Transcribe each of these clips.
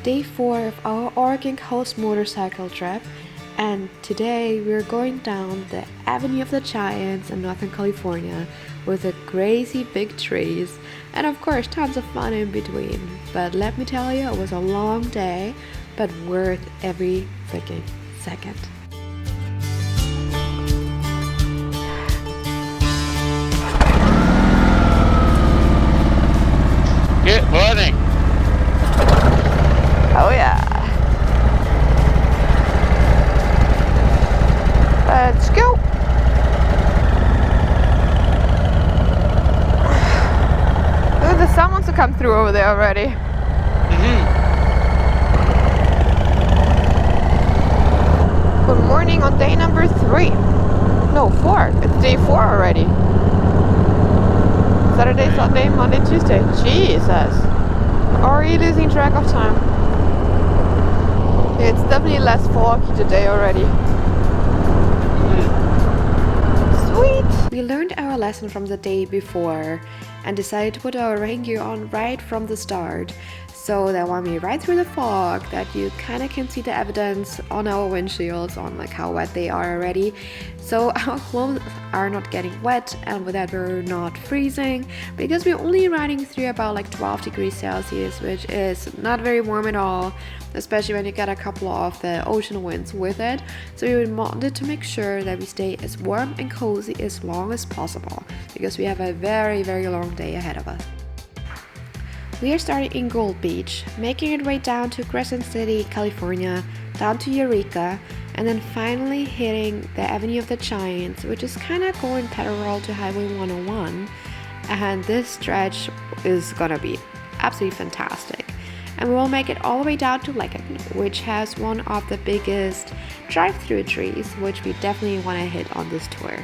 day 4 of our Oregon Coast motorcycle trip, and today we're going down the Avenue of the Giants in Northern California with the crazy big trees and of course tons of fun in between. But let me tell you, it was a long day, but worth every freaking second. Good morning. Oh yeah. Let's go. Ooh, the sun wants to come through over there already. Good morning on day number 3. No, 4. It's day 4 already. Saturday, Sunday, Monday, Tuesday. Jesus. Already losing track of time. It's definitely less foggy today already. Sweet! We learned our lesson from the day before and decided to put our rain gear on right from the start, so that when we ride through the fog, that you kind of can see the evidence on our windshields on like how wet they are already, so our clothes are not getting wet, and with that we're not freezing, because we're only riding through about like 12 degrees Celsius, which is not very warm at all, especially when you get a couple of the ocean winds with it. So we wanted to make sure that we stay as warm and cozy as long as possible, because we have a very, very long day ahead of us. We are starting in Gold Beach, making our way down to Crescent City, California, down to Eureka, and then finally hitting the Avenue of the Giants, which is kind of going parallel to Highway 101. And this stretch is gonna be absolutely fantastic. And we will make it all the way down to Lightroom, which has one of the biggest drive-thru trees, which we definitely want to hit on this tour.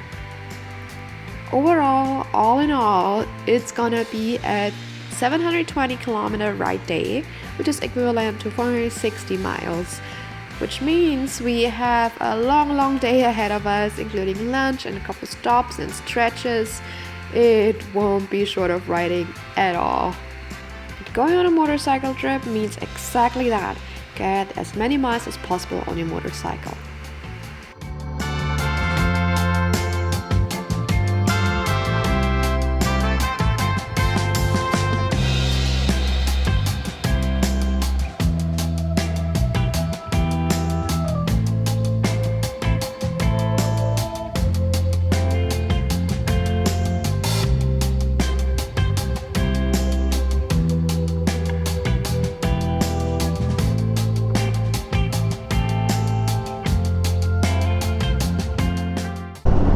Overall, all in all, it's gonna be a 720 kilometer ride day, which is equivalent to 460 miles, which means we have a long day ahead of us, including lunch and a couple stops and stretches. It won't be short of riding at all. Going on a motorcycle trip means exactly that. Get as many miles as possible on your motorcycle.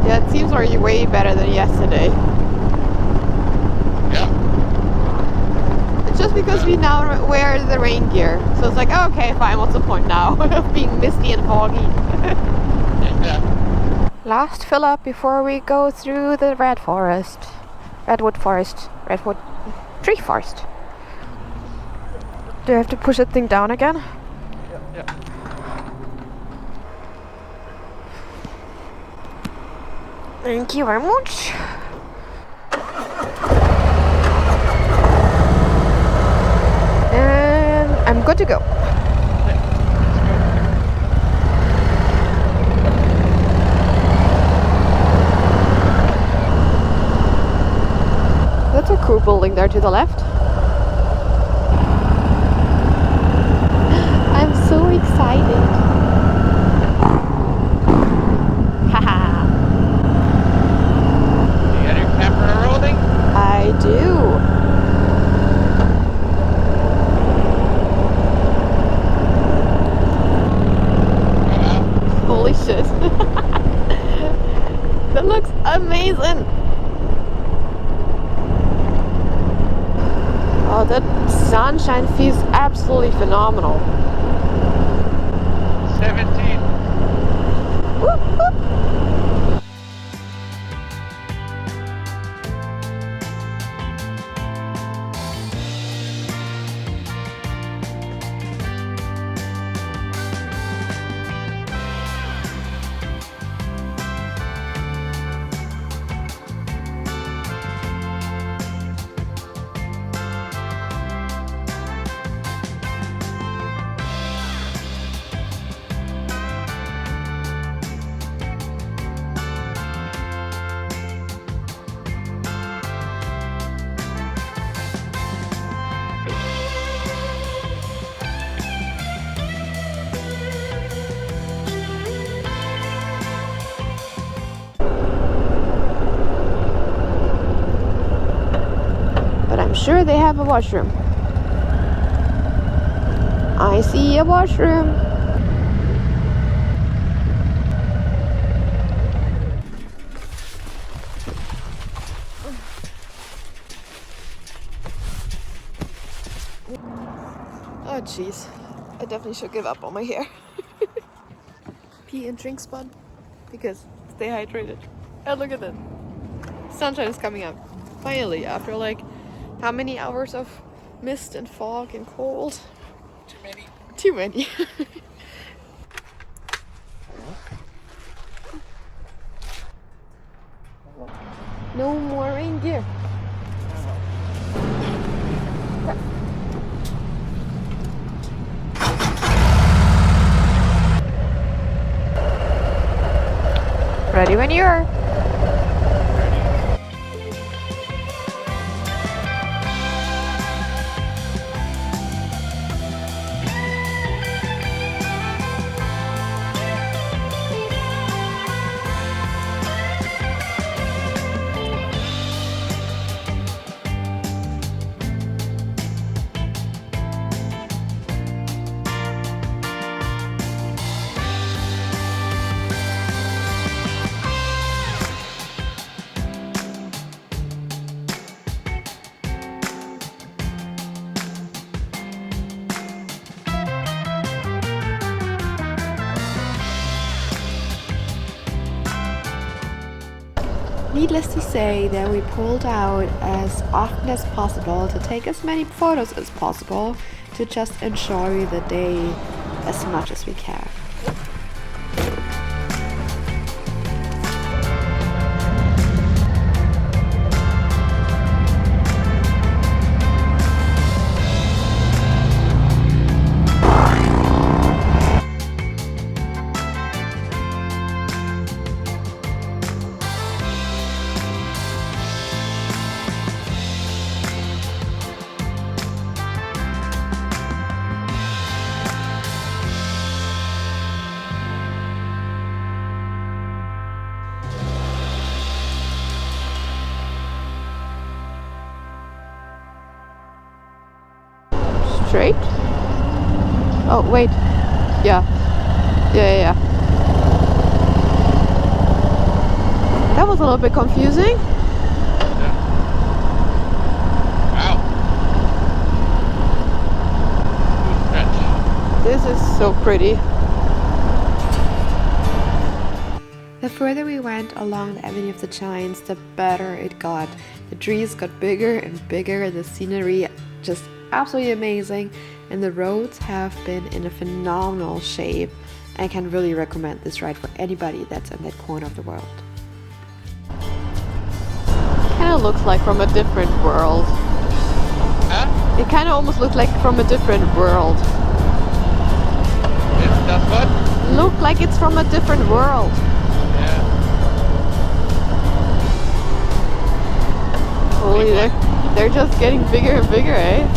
Yeah, it seems already way better than yesterday. Yeah. It's just because we now wear the rain gear. So it's like, oh, okay, fine, what's the point now of being misty and foggy? Yeah. Last fill up before we go through the Redwood Tree Forest. Do I have to push that thing down again? Yeah. Thank you very much. And I'm good to go. That's a cool building there to the left. I'm so excited. Haha. I do. Holy shit. That looks amazing. Oh, that sunshine feels absolutely phenomenal. 17. Whoop, whoop. sure they have a washroom. I see a washroom. Oh jeez, I definitely should give up on my hair. Pee and drink spot, because stay hydrated. Oh, look at that. Sunshine is coming up. Finally, after like how many hours of mist and fog and cold? Too many. Too many. No more rain gear. Ready when you are. Needless to say that we pulled out as often as possible to take as many photos as possible to just enjoy the day as much as we can. Straight? Oh, wait. Yeah. Yeah. That was a little bit confusing. Yeah. Wow. Good stretch. This is so pretty. The further we went along the Avenue of the Giants, the better it got. The trees got bigger and bigger, the scenery just absolutely amazing, and the roads have been in a phenomenal shape. I can really recommend this ride for anybody that's in that corner of the world. Kind of looks like from a different world. Huh? It kind of almost looks like from a different world. It does what? Look like it's from a different world. Yeah. Holy, they're just getting bigger and bigger, eh?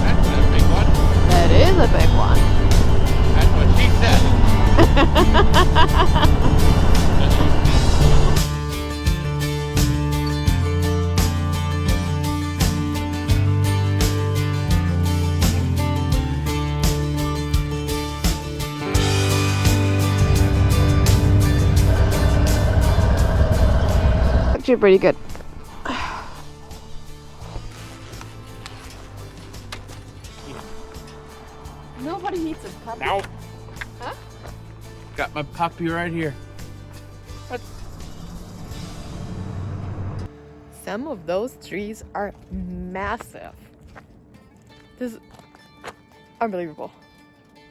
That's a big one. That is a big one. That's what she said. Actually pretty good. Nobody needs a puppy. No. Huh? Got my puppy right here. What? Some of those trees are massive. This is unbelievable.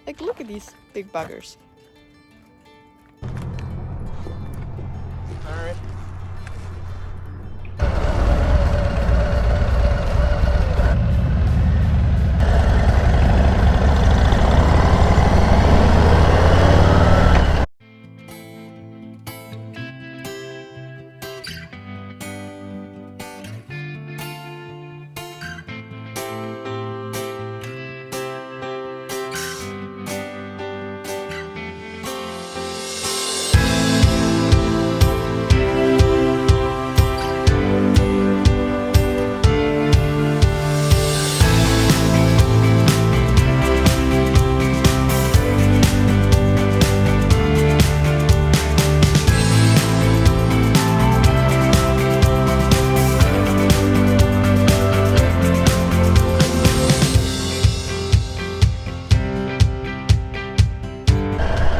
Like, look at these big buggers. All right.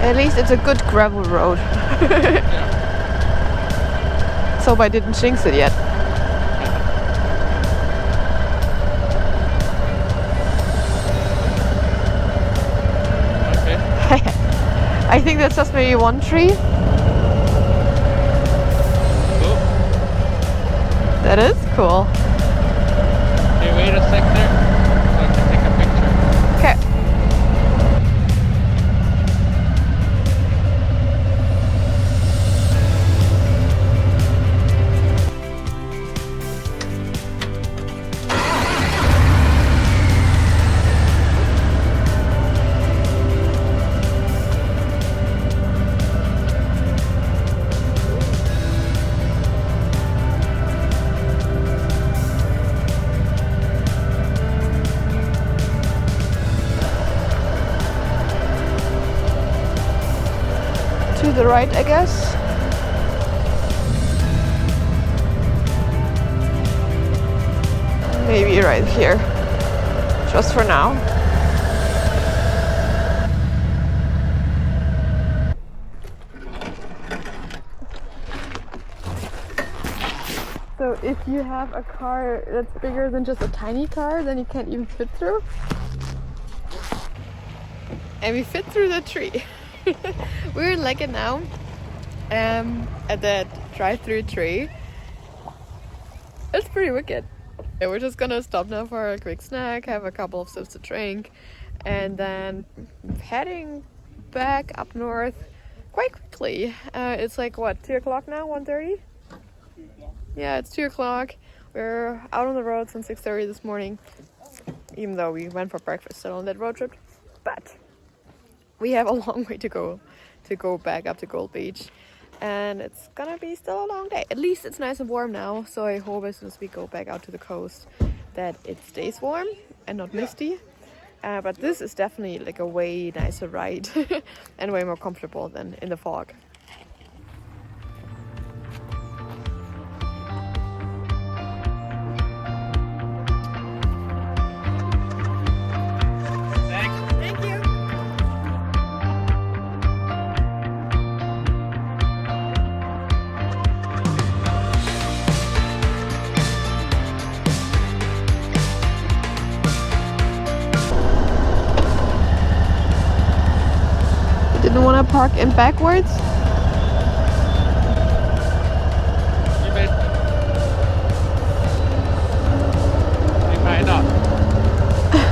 At least it's a good gravel road. Yeah. So I didn't jinx it yet. Okay. I think that's just maybe one tree. Cool. That is cool. Hey, wait a sec there, so I can take a picture. Okay. To the right, I guess. Maybe right here. Just for now. So if you have a car that's bigger than just a tiny car, then you can't even fit through. And we fit through the tree. We're in Leggett now, at that drive-thru tree. It's pretty wicked. Yeah, we're just gonna stop now for a quick snack, have a couple of sips to drink, and then heading back up north quite quickly. It's like what, 2 o'clock now? 1:30? Yeah, it's 2 o'clock. We're out on the road since 6:30 this morning, even though we went for breakfast still on that road trip. But we have a long way to go back up to Gold Beach, and it's gonna be still a long day. At least it's nice and warm now, so I hope as soon as we go back out to the coast that it stays warm and not misty. But this is definitely like a way nicer ride and way more comfortable than in the fog. Thank you. Didn't want to park in backwards. You bet. We might not.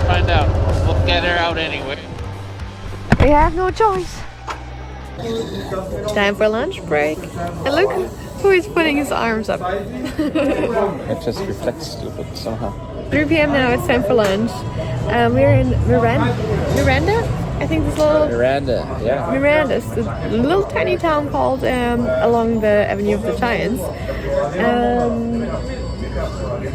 Find out. We'll get her out anyway. We have no choice. Time for lunch break. And look who is putting his arms up. It just reflects stupid somehow. 3 p.m. now, it's time for lunch. We're in Miranda? I think this little... Miranda, yeah. Miranda is a little tiny town called along the Avenue of the Giants.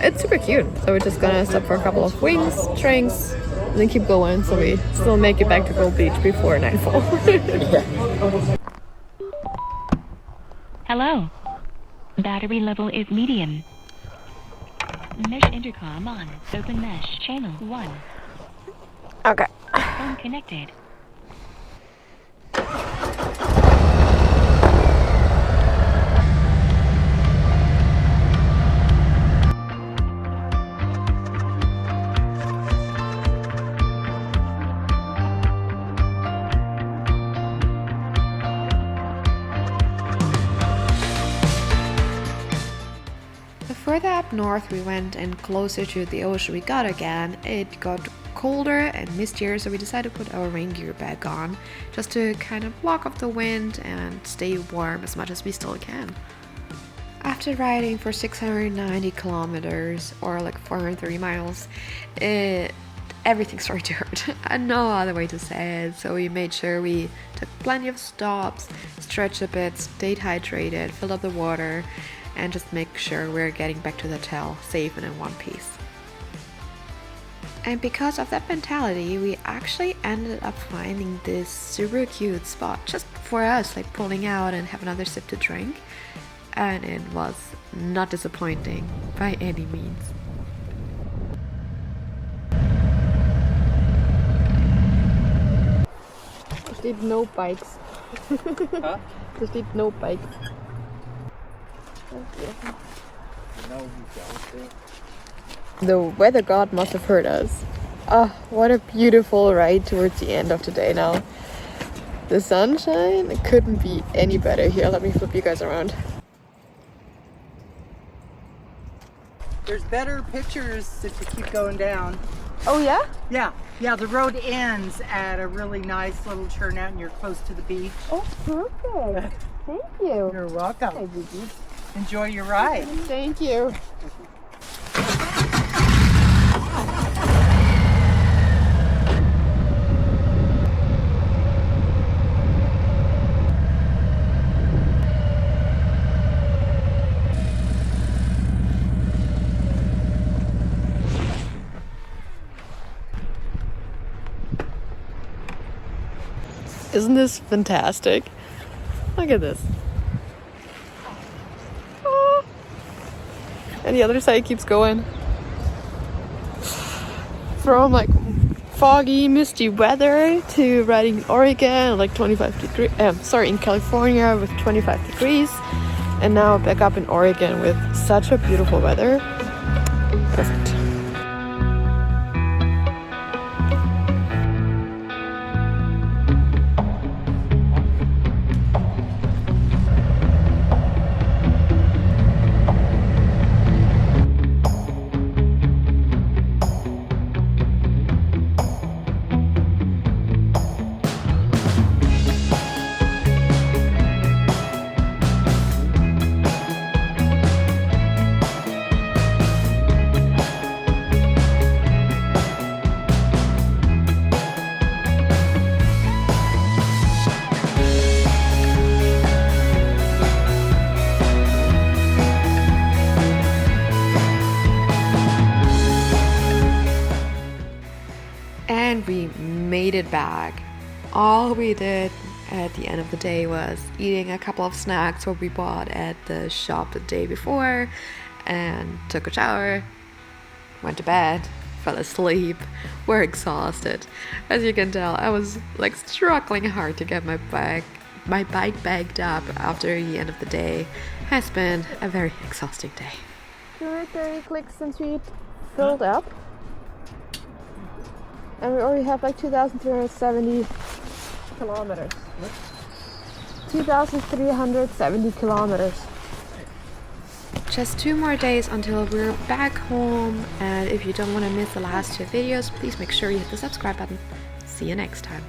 It's super cute. So we're just gonna stop for a couple of wings, drinks, and then keep going so we still make it back to Gold Beach before nightfall. Hello. Battery level is medium. Mesh intercom on. Open mesh. Channel 1. Okay. Phone connected. The further up north we went and closer to the ocean we got again, it got colder and mistier, so we decided to put our rain gear back on just to kind of block off the wind and stay warm as much as we still can. After riding for 690 kilometers or like 430 miles, everything started to hurt. And no other way to say it, so we made sure we took plenty of stops, stretched a bit, stayed hydrated, filled up the water, and just make sure we're getting back to the hotel safe and in one piece. And because of that mentality, we actually ended up finding this super cute spot just for us, like pulling out and have another sip to drink. And it was not disappointing by any means. There steht no bikes. Huh? Just need no bike. No, you don't. The weather god must have heard us. Ah, what a beautiful ride towards the end of the day now. The sunshine, it couldn't be any better here. Let me flip you guys around. There's better pictures if you keep going down. Oh yeah? Yeah, the road ends at a really nice little turnout and you're close to the beach. Oh, perfect. Thank you. You're welcome. Hey, Gigi. Enjoy your ride. Thank you. Isn't this fantastic? Look at this. Oh. And the other side keeps going. From like foggy, misty weather to riding in Oregon, like 25 degrees. In California with 25 degrees, and now back up in Oregon with such a beautiful weather. Perfect. And we made it back. All we did at the end of the day was eating a couple of snacks what we bought at the shop the day before, and took a shower, went to bed, fell asleep. We're exhausted. As you can tell, I was like struggling hard to get my bike bagged up after the end of the day. Has been a very exhausting day. 230 clicks since we filled up. And we already have like 2,370 kilometers. 2,370 kilometers. Just 2 more days until we're back home. And if you don't want to miss the last 2 videos, please make sure you hit the subscribe button. See you next time.